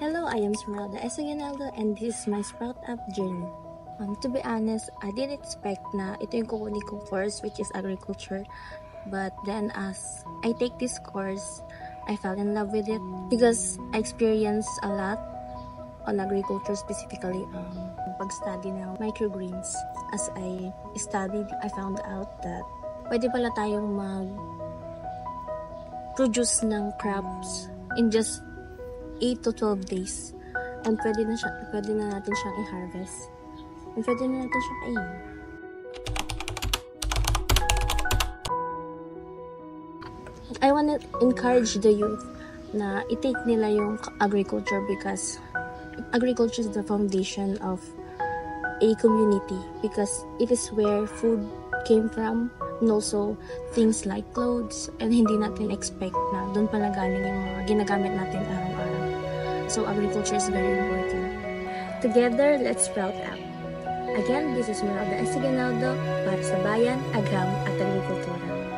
Hello, I am Esmeralda Esaginaldo and this is my Sprout Up journey. To be honest, I didn't expect na ito yung kukunin kong course, which is agriculture. But then as I take this course, I fell in love with it because I experienced a lot on agriculture, specifically pag-study ng microgreens. As I studied, I found out that pwede pala tayong mag-produce ng crops in just 8 to 12 days. And pwede na natin siyang i-harvest. And pwede na natin siyang kainin. I want to encourage the youth na i-take nila yung agriculture because agriculture is the foundation of a community because it is where food came from and also things like clothes, and hindi natin expect na doon pala galing yung mga ginagamit natin araw-araw. So agriculture is very important. Together, let's sprout up. Again, this is Esmeralda Esaginaldo para sa Bayan, Agham at Agrikultura.